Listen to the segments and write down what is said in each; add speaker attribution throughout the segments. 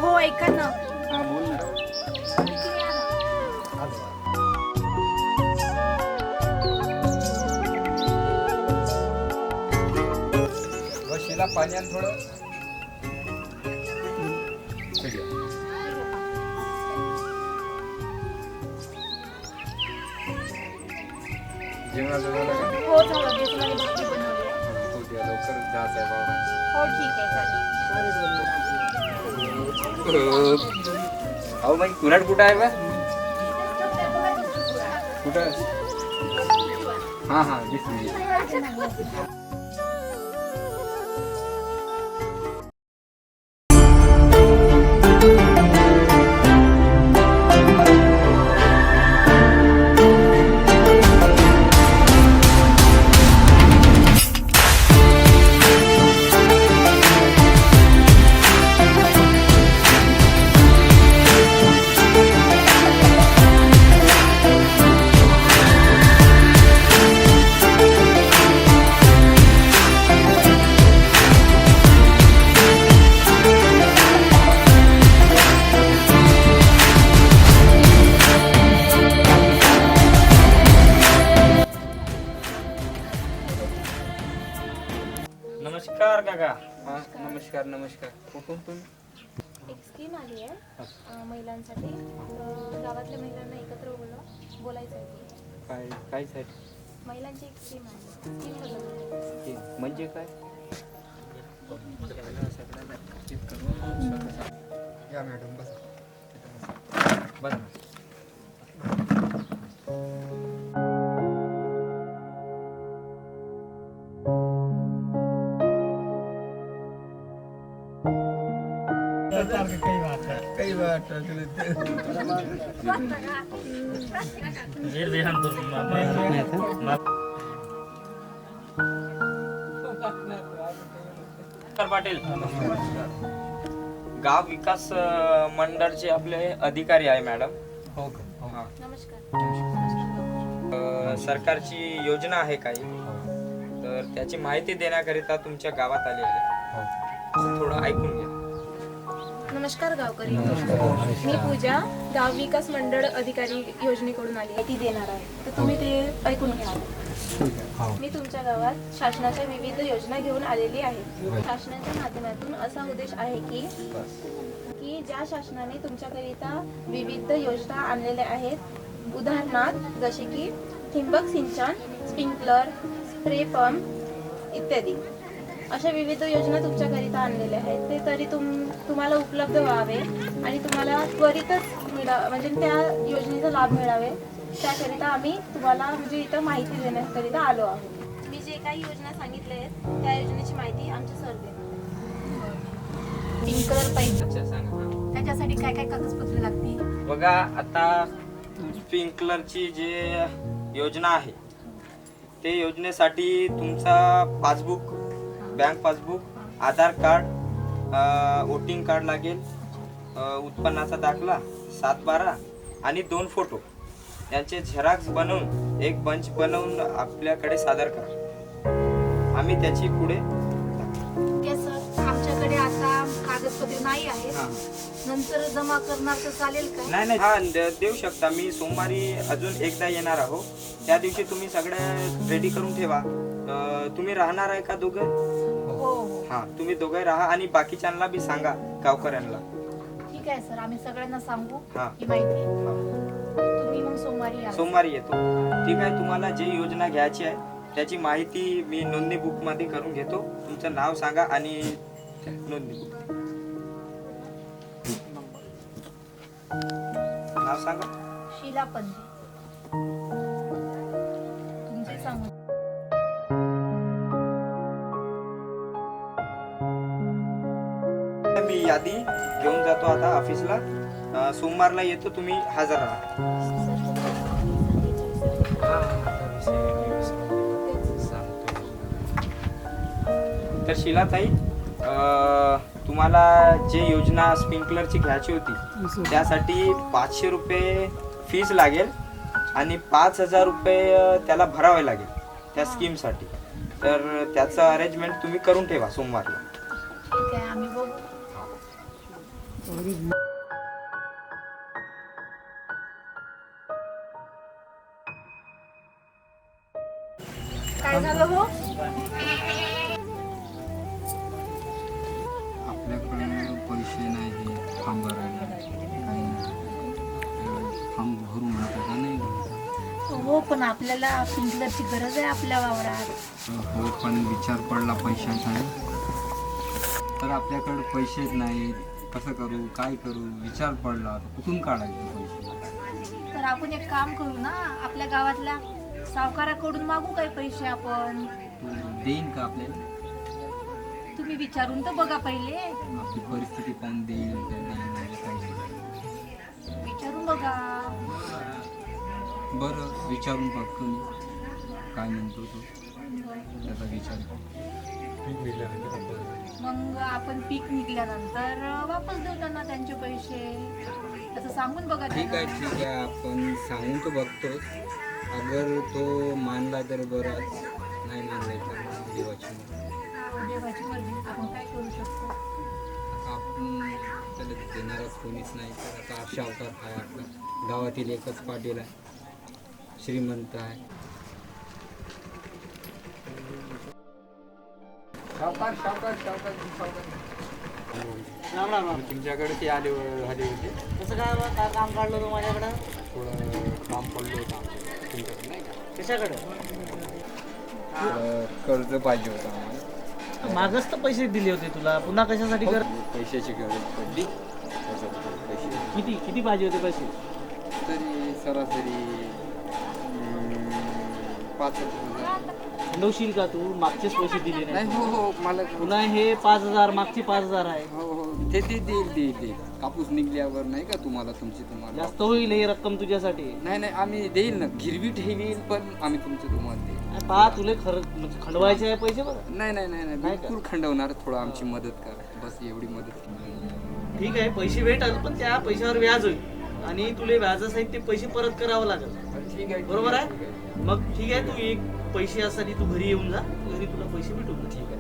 Speaker 1: हो ऐका ना.
Speaker 2: हा बोल ना. वशीला पाणी आण थोडं. ठीक आहे. जेवणाचं झालं का?
Speaker 1: हो झालं, बेसन आणि भाकरी बनवली.
Speaker 2: हो द्या लवकर जायचं आहे बाबा.
Speaker 1: हो ठीक आहे चालेल.
Speaker 2: अहो मग कुऱ्हाड कुठं आहे बा? कुठं? हां हां दिसली.
Speaker 3: नमस्कार काका.
Speaker 2: हां नमस्कार नमस्कार. कुठून तुम्ही?
Speaker 1: एक स्कीम आली आहे महिलांसाठी. गावातल्या महिलांना एकत्र बोलायचं आहे.
Speaker 2: काय काय साठी?
Speaker 1: महिलांची एक स्कीम आहे. स्कीम
Speaker 2: म्हणजे काय? या मॅडम बस बस. कई बात
Speaker 3: पाटील, गाव विकास मंडळचे आपले अधिकारी आहे मॅडम.
Speaker 2: हो का?
Speaker 3: हा.
Speaker 1: नमस्कार.
Speaker 3: सरकारची योजना आहे काही, तर त्याची माहिती देण्याकरिता तुमच्या गावात आले आहे. थोडं ऐकून घ्या.
Speaker 1: नमस्कार गावकरी. मी पूजा, गाव विकास मंडळ अधिकारी योजनेकडून आली आहे. ती देणार आहे, तर तुम्ही ते ऐकून घ्या. मी तुमच्या गावात शासनाच्या विविध योजना घेऊन आलेली आहे. शासनाच्या माध्यमातून असा उद्देश आहे की ज्या शासनाने तुमच्याकरिता विविध योजना आणलेल्या आहेत, उदाहरणार्थ जसे की ठिबक सिंचन, स्प्रिंकलर, स्प्रे पंप इत्यादी, अशा विविध योजना तुमच्याकरिता आणलेल्या आहेत. ते तरी तुम्हाला उपलब्ध व्हावे आणि तुम्हाला त्वरितच म्हणजे त्या योजनेचा लाभ मिळावे, त्याकरिता आम्ही तुम्हाला म्हणजे इथं माहिती देण्याकरिता आलो आहोत. मी जे काही योजना सांगितल्या आहेत त्या योजनेची माहिती आमचे सर देणार. स्प्रिंकलर पाईप,
Speaker 3: अच्छा सांगा.
Speaker 1: त्याच्यासाठी काय काय कागदपत्रे लागतील?
Speaker 3: बघा, आता स्प्रिंकलरची जे योजना आहे ते योजनेसाठी तुमचा पासबुक, बँक पासबुक, आधार कार्ड, वोटिंग कार्ड लागेल, उत्पन्नाचा दाखला, 7/12 आणि 2 फोटो यांचे झेरॉक्स बनवून एक बंच बनवून आपल्याकडे सादर करा. आम्ही त्याची पुढे
Speaker 1: सर, आमच्याकडे आता कागदपत्रे नाही आहेत, नंतर जमा करणार तर चालेल का?
Speaker 3: नाही हा देऊ शकता. मी सोमवारी अजून एकदा येणार आहो. त्या दिवशी तुम्ही सगळं रेडी करून ठेवा. तुम्ही राहणार आहे का दोघं?
Speaker 1: हो.
Speaker 3: हा, तुम्ही दोघे राहा आणि बाकीच्यांना बी सांगा, गावकऱ्यांना.
Speaker 1: ठीक आहे सर, आम्ही सगळ्यांना सांगू
Speaker 3: हा.
Speaker 1: ही माहिती. तुम्ही मग सोमवारी या.
Speaker 3: सोमवारी येतो. ठीक आहे. तुम्हाला जे योजना घ्यायची आहे त्याची माहिती मी नोंदणी बुक मध्ये करून घेतो. तुमचं नाव सांगा आणि नोंदणी बुक. नाव सांगा.
Speaker 1: शीला पंते. तुमचे सांगू.
Speaker 3: मी यादी घेऊन जातो आता ऑफिसला. सोमवारला येतो, तुम्ही हजर राहा. तर शिलाताई, तुम्हाला तुम्हाला जे योजना स्प्रिंकलरची घ्यायची होती त्यासाठी 500 रुपये फीस लागेल आणि 5,000 रुपये त्याला भरावे लागेल त्या स्कीमसाठी. तर त्याचं अरेंजमेंट तुम्ही करून ठेवा सोमवारला.
Speaker 4: ठीक आहे, आम्ही बघू.
Speaker 1: काय झालं हो?
Speaker 2: आपल्याकडे पैसे नाही फॉर्म भरायला काही फॉर्म भरून राहतो का नाही.
Speaker 4: हो, पण आपल्याला स्प्रिंकलरची गरज आहे आपल्या वावरात.
Speaker 2: हो, पण विचार पडला पैशाचा. तर आपल्याकडे पैसेच नाही, कसं करू काय करू विचार पडला. कुठून काढायचे पैसे.
Speaker 4: तर आपण एक काम करू ना, आपल्या गावातल्या सावकाराकडून मागू काही पैसे आपण.
Speaker 2: देईन का आपल्याला.
Speaker 4: तुम्ही विचारून तर बघा पहिले.
Speaker 2: आपली परिस्थिती पाहून देईल का देईन म्हणजे काही.
Speaker 4: विचारून बघा.
Speaker 2: बरं विचारून बघतो मी काय म्हणतो तो, त्याचा विचार करतो.
Speaker 4: मग आपण पीक निघल्यानंतर वापस देऊ त्यांना त्यांचे पैसे. तसं सांगून बघा
Speaker 2: ठीक आहे
Speaker 4: त्यांना.
Speaker 2: ठीक आहे, आपण सांगून तर बघतोच. अगर तो मानला तर बराच, नाही मानला तर देवाची मर्जी.
Speaker 4: देवाची मर्जी, आपण काय करू शकतो.
Speaker 2: आता आपण त्याला देणारच कोणीच नाही. तर आता अशा अवतार आहे आपला गावातील एकच पाटील आहे, श्रीमंत आहे. सावकार सावकार सावकार सावकार तुमच्याकडे ते आले होते.
Speaker 5: कसं काय काम काढलं तू माझ्याकडं?
Speaker 2: थोडं काम पडलं होतं तुमच्याकडे नाही का.
Speaker 5: कशाकडं?
Speaker 2: कर्ज पाहिजे होतं आम्हाला.
Speaker 5: मागच तर पैसे दिले होते तुला, पुन्हा कशासाठी कर?
Speaker 2: पैशाची गरज पडली त्यासाठी पैसे.
Speaker 5: किती पाहिजे होते पैसे?
Speaker 2: तरी सरासरी 5,000.
Speaker 5: नवशील का तू? मागचेच पैसे दिले
Speaker 2: नाही.
Speaker 5: नाही.
Speaker 2: हो हो मला
Speaker 5: पुन्हा हे 5,000, मागचे 5,000 आहे.
Speaker 2: हो हो ते देईल. कापूस निघल्यावर नाही का तुम्हाला तुम्हाला
Speaker 5: जास्त होईल ही रक्कम तुझ्यासाठी.
Speaker 2: नाही आम्ही देईल ना, गिरवी ठेवील पण आम्ही तुम्हाला देईल.
Speaker 5: पहा, तुले खरं म्हणजे खंडवायचे आहे पैसे बरं.
Speaker 2: नाही
Speaker 5: का?
Speaker 2: बिलकुल खंडवणार. थोडं आमची मदत करा, बस एवढी मदत केली.
Speaker 5: ठीक आहे, पैसे भेटाल पण त्या पैशावर व्याज होईल आणि तुले व्याजासहित ते पैसे परत करावं लागेल.
Speaker 2: ठीक आहे
Speaker 5: बरोबर आहे? मग ठीक आहे, तू एक पैशासाठी तू घरी येऊन जा, घरी तुला पैसे भेटून दे.
Speaker 2: ठीक आहे.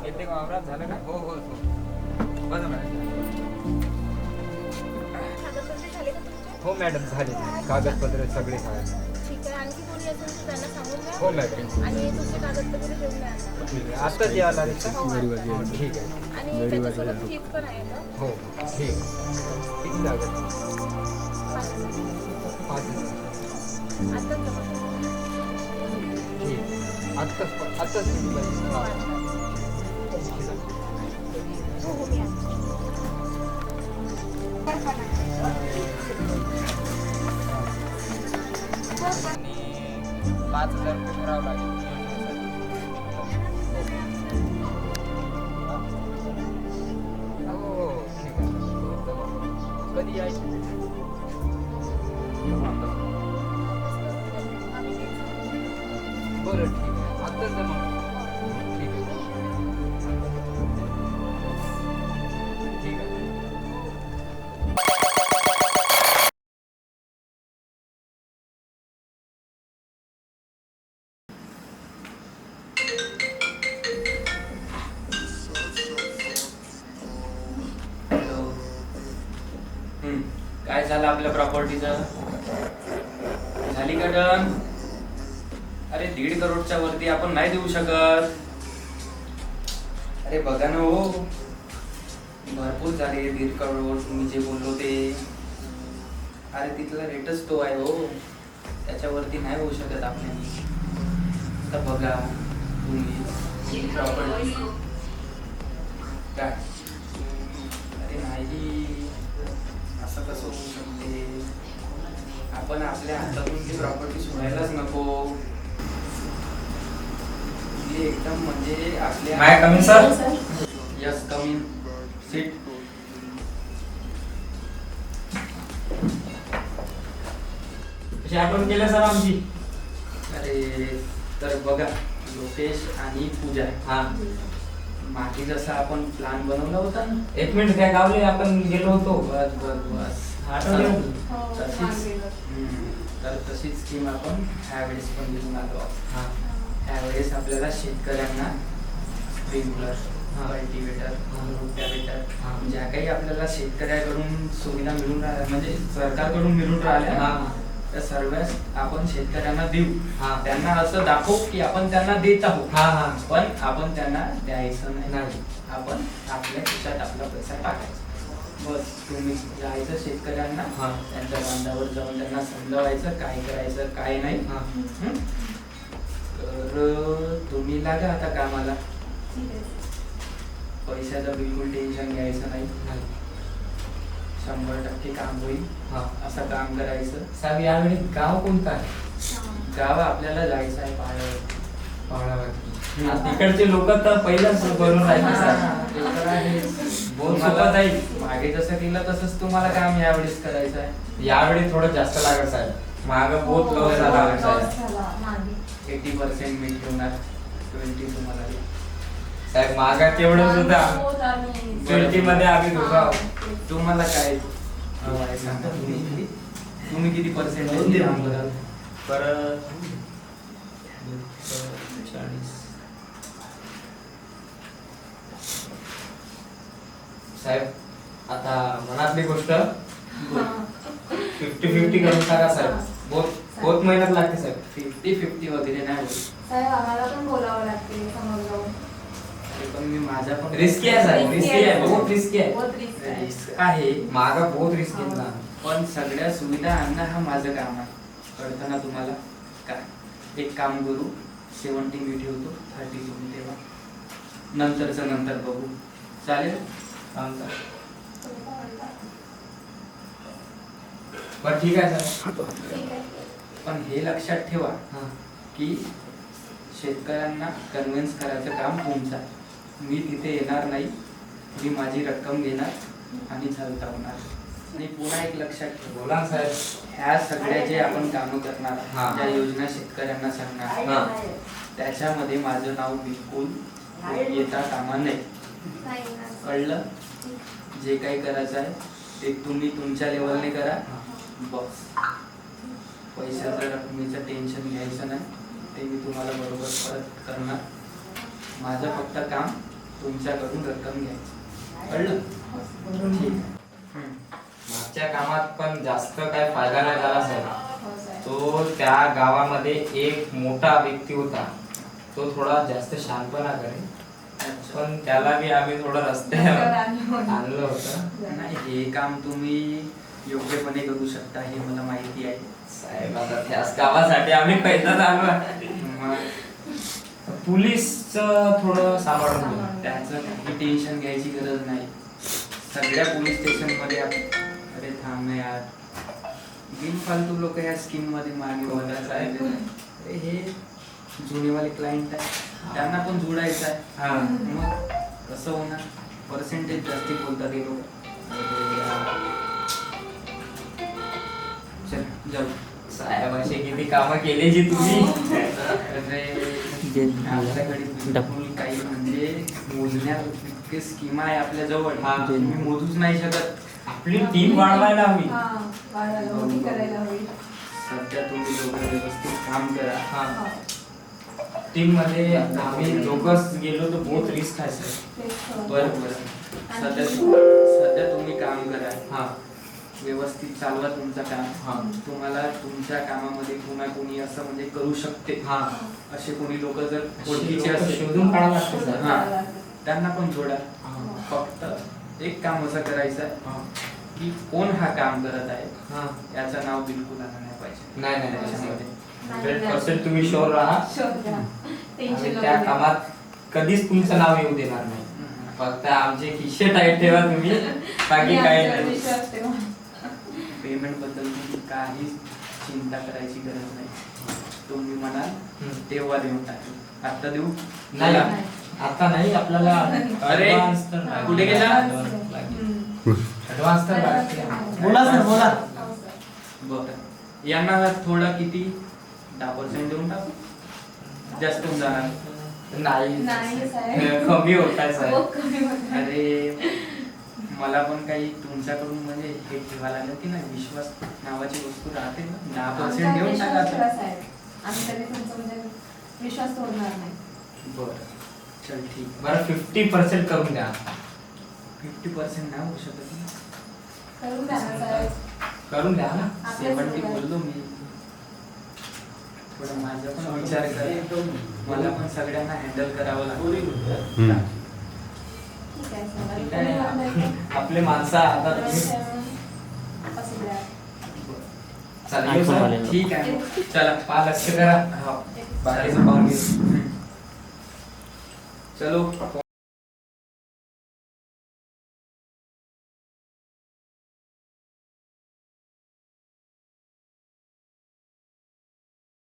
Speaker 3: येते का वावरात? झालं का?
Speaker 2: हो हो
Speaker 3: बरं मॅडम.
Speaker 1: कागदपत्रे झाले का तुमचे?
Speaker 3: हो मॅडम झाले, कागदपत्र सगळे झाले.
Speaker 1: ठीक आहे, आणखी कोणी असेल तर त्यांना सांगून द्या.
Speaker 3: हो मॅडम.
Speaker 1: आणि तुमचे कागदपत्रे घेऊन द्या आता.
Speaker 3: ठीक आहे, आत्ताच यावं लागेल का?
Speaker 1: हो,
Speaker 3: हो, ठीक आहे.
Speaker 1: आणि त्याच्यासोबत फीस पण आहे का?
Speaker 3: हो ठीक. किती लागेल?
Speaker 1: 5,000.
Speaker 3: 5,000.
Speaker 1: आत्ताच जमा करा.
Speaker 3: ठीक. आत्ताच
Speaker 1: हो, आता. हो हो, मी आहे.
Speaker 3: आणि 5,000 रुपये भरावं लागेल. हो ठीक आहे. कधी यायचं? बरं ठीक आहे, आत्ताच जमा. ठीक आहे. ठीक आहे.
Speaker 6: काय झालं आपल्या प्रॉपर्टीचं? झाली का डन? अरे 1.5 करोडच्या वरती आपण नाही देऊ शकत. अरे बघा ना हो, भरपूर झाले 1.5 करोड. तुम्ही जे बोललो ते, अरे तिथला रेटच तो आहे हो, त्याच्यावरती नाही होऊ शकत आपल्याला. तर बघा तुम्ही प्रॉपर्टी काय. अरे नाही, असं कसं होऊ शकते? आपण आपल्या हातातून ती प्रॉपर्टी सोडायलाच नको. आपली एकदम म्हणजे आपल्या
Speaker 3: may I coming sir.
Speaker 6: Yes coming seat.
Speaker 3: कशी आठवण केलं सर आमची?
Speaker 6: अरे तर बघा लोकेश आणि पूजा
Speaker 3: हा
Speaker 6: मागे जसा आपण प्लॅन बनवला होता ना.
Speaker 3: एक मिनिट, त्या गावले आपण गेलो होतो.
Speaker 6: बस बस बस
Speaker 3: आठवलं?
Speaker 4: हो,
Speaker 6: तशीच तर तशीच स्कीम आपण ह्यावेळेस पण घेऊन आलो आहोत.
Speaker 3: हा
Speaker 6: ह्यावेळेस आपल्याला शेतकऱ्यांना स्प्रिंकलर,
Speaker 3: हा.
Speaker 6: कल्टिवेटर,
Speaker 3: हा.
Speaker 6: रोटावेटर
Speaker 3: हा.
Speaker 6: ज्या काही आपल्याला शेतकऱ्याकडून सुविधा मिळून राहिल्या म्हणजे सरकारकडून मिळून राहिल्या
Speaker 3: हा.
Speaker 6: त्या सर्व आपण शेतकऱ्यांना देऊ.
Speaker 3: हा.
Speaker 6: त्यांना असं दाखवू की आपण त्यांना देत आहोत.
Speaker 3: हा हा
Speaker 6: पण आपण त्यांना द्यायचं नाही.
Speaker 3: नाही.
Speaker 6: आपण आपल्या खिशात आपला पैसा टाकायचा. बस तुम्ही जायचं शेतकऱ्यांना
Speaker 3: हा.
Speaker 6: त्यांच्या बांधावर जाऊन त्यांना समजावायचं काय करायचं काय नाही.
Speaker 3: हा.
Speaker 6: हं? तर तुम्ही लागा आता कामाला. पैशाचं बिलकुल टेन्शन घ्यायचं नाही.
Speaker 3: नाही.
Speaker 6: 100% काम होईल
Speaker 3: हा.
Speaker 6: असं काम करायचं.
Speaker 3: साहेब यावेळी गाव कोणतं आहे?
Speaker 6: गाव आपल्याला जायचं आहे पाहायला.
Speaker 3: पावणावरती. तिकडचे लोक तर पहिलाच बनून राहिले सर.
Speaker 6: ते तर आहे.
Speaker 3: बहुत सोपं जाईल.
Speaker 6: मागे जसं केलं तसंच तुम्हाला काम यावेळेस करायचं आहे.
Speaker 3: यावेळी थोडं जास्त लागत साहेब. माग बहुत लॉस झाला साहेब.
Speaker 6: 80% मी ठेवणार, 20 तुम्हाला देईन.
Speaker 3: साहेब मागा केवढंच होता. 20 मध्ये आम्ही दोघं आहोत.
Speaker 6: तुम्हाला काय हवं आहे सांगा. तुम्ही किती पर्सेंट काम कराल?
Speaker 3: परत 40. साहेब आता मनातली गोष्ट 50-50 करून टाका साहेब. बहुत मेहनत लागते साहेब.
Speaker 6: 50-50 वगैरे नाही होत.
Speaker 4: साहेब आम्हाला पण बोलावं लागते समोर जाऊन.
Speaker 6: ते पण मी माझा पण
Speaker 3: रिस्की आहे साहेब. रिस्की आहे. बहुत रिस्की आहे.
Speaker 4: बहुत रिस्क आहे.
Speaker 6: रिस्क आहे.
Speaker 3: मागा बहुत रिस्की आहे ना.
Speaker 6: पण सगळ्या सुविधा आणणं हा माझं काम आहे. कळतं ना तुम्हाला? काय एक काम करू, 70 मी ठेवतो, 30 तुम्ही ठेवा. नंतरचं नंतर बघू. चालेल?
Speaker 3: बरं ठीक आहे सर.
Speaker 4: ठीक आहे.
Speaker 6: पण हे लक्षात ठेवा
Speaker 3: हा.
Speaker 6: की शेतकऱ्यांना कन्व्हिन्स करायचं काम तुमचं आहे. मी तिथे येणार नाही. मी माझी रक्कम घेणार आणि झालता होणार. आणि पुन्हा एक लक्षात ठेवा,
Speaker 3: बोला ना साहेब.
Speaker 6: ह्या सगळ्या जे आपण कामं करणार
Speaker 3: हा.
Speaker 6: आहोत, ज्या योजना शेतकऱ्यांना सांगणार,
Speaker 3: हा.
Speaker 6: त्याच्यामध्ये माझं नाव बिलकुल येता कामा नाही.
Speaker 4: नाही ना.
Speaker 6: कळलं? जे काही करायचं आहे ते तुम्ही तुमच्या लेवलने करा. बस पैशाचं रकमेचं टेन्शन घ्यायचं नाही. ते मी तुम्हाला बरोबर परत करणार. माझं फक्त काम तुमच्याकडून रक्कम घ्यायचं. कळलं? ठीक आहे.
Speaker 3: मागच्या कामात पण जास्त काय फायदा नाही झाला साहेब.
Speaker 4: हो साहेब.
Speaker 3: तो त्या गावामध्ये एक मोठा व्यक्ती होता. तो थोडा जास्त शांतपणा करे. पण त्याला बी आम्ही थोडं रस्त्यावर आणलं होतं.
Speaker 6: नाही, हे काम तुम्ही योग्यपणे करू शकता हे मला माहिती आहे.
Speaker 3: साहेब आता त्याच कामासाठी आम्ही पहिलाच आलो आहे.
Speaker 6: मग
Speaker 3: पोलीसचं थोडं सांभाळून घ्या.
Speaker 6: त्याचं काही टेन्शन घ्यायची गरज नाही. सगळ्या पोलीस स्टेशनमध्ये अरे थांब ना यार, बिनफालतू लोक ह्या स्कीम मध्ये मागे होतात साहेब. अरे हे जुनेवाले क्लायंट आहे, त्यांना पण जोडायचं आहे.
Speaker 3: हा.
Speaker 6: मग कसं होणार? पर्सेंटेज जास्ती बोलतात हे लोक. चल जाऊ.
Speaker 3: साहेब असे किती कामं केली जी तुम्ही.
Speaker 6: अरे आपल्याकडे बिलकुल काही म्हणजे मोजण्यात स्कीमा आहे आपल्या जवळ.
Speaker 3: हा.
Speaker 6: मी मोजूच नाही शकत.
Speaker 3: आपली टीम वाढवायला हवी.
Speaker 4: हा, वाढवायला मोठी करायला हवी.
Speaker 6: सध्या तुम्ही लोक व्यवस्थित काम करा.
Speaker 3: हा. टीम मध्ये आम्ही दोघंच गेलो तर बहुत रिस्क आहे सर.
Speaker 4: तेच तर.
Speaker 6: बरं. सध्या तुम्ही काम करा.
Speaker 3: हा.
Speaker 6: व्यवस्थित चालवा तुमचं
Speaker 3: हा.
Speaker 6: काम. तुम्हाला तुमच्या कामामध्ये पुन्हा कोणी असं म्हणजे करू शकते
Speaker 3: हा.
Speaker 6: असे कोणी लोक जर
Speaker 3: ओळखीचे
Speaker 6: ओळखीचे असेल
Speaker 3: शोधून काढावं लागतं सर.
Speaker 6: हा. त्यांना पण जोडा.
Speaker 3: हा.
Speaker 6: फक्त एक काम असं करायचं आहे
Speaker 3: हा.
Speaker 6: की कोण हा काम करत आहे
Speaker 3: हा.
Speaker 6: याचं नाव बिलकुल आलं नाही पाहिजे
Speaker 3: नाही नाही नाही.
Speaker 6: त्याच्यामध्ये.
Speaker 3: 100% तुम्ही शोर राहा.
Speaker 4: शोधा. टेन्शन
Speaker 3: आम्ही
Speaker 4: नको
Speaker 3: त्या
Speaker 4: घेऊ.
Speaker 3: कामात कधीच तुमचं नाव येऊ देणार नाही. फक्त आमचे खिशे टाईट ठेवा तुम्ही, बाकी
Speaker 4: मी
Speaker 3: काही
Speaker 4: आमच्यावर
Speaker 3: नाही.
Speaker 4: विश्वास ठेवा.
Speaker 6: पेमेंट बद्दल तुम्ही काही चिंता करायची गरज नाही. तुम्ही म्हणाल तेव्हा देऊन टाकेल. आता देऊ?
Speaker 7: नाही आता नाही आपल्याला
Speaker 6: अरे,
Speaker 7: advance तर लागेल.
Speaker 6: कुठे गेला?
Speaker 7: Advance तर लागेल.
Speaker 5: बोला सर बोला.
Speaker 6: बरं, यांना थोडं किती 10% देऊन टाकू? जास्त होऊन जाणार?
Speaker 7: नाही
Speaker 6: कमी होत आहे साहेब. अरे मला पण काही तुमच्याकडून म्हणजे हे ठेवायला लागलं की नाही, विश्वास नावाची वस्तू राहते ना. 10% देऊन टाका.
Speaker 4: आम्ही कधी तुमचा म्हणजे विश्वास तोडणार नाही.
Speaker 6: बरं चल ठीक.
Speaker 7: बरं 50% करून द्या.
Speaker 6: 50% नाही होऊ शकत ना.
Speaker 4: करून द्या ना साहेब.
Speaker 7: करून द्या ना.
Speaker 4: आपल्या
Speaker 6: 70
Speaker 4: जवळ.
Speaker 6: बोललो मी. थोडं माझा पण विचार कर. मला पण सगळ्यांना हँडल करावं लागेल.
Speaker 4: ठीक आहे सर.
Speaker 6: ठीक आहे.
Speaker 4: कमी होऊन जाईल.
Speaker 7: आपले माणसं आता
Speaker 4: असू द्या.
Speaker 7: चला येऊ सर.
Speaker 6: ठीक आहे. चला
Speaker 7: पहा लक्ष करा. बाकीचं पाहून घेऊ.
Speaker 6: चलो.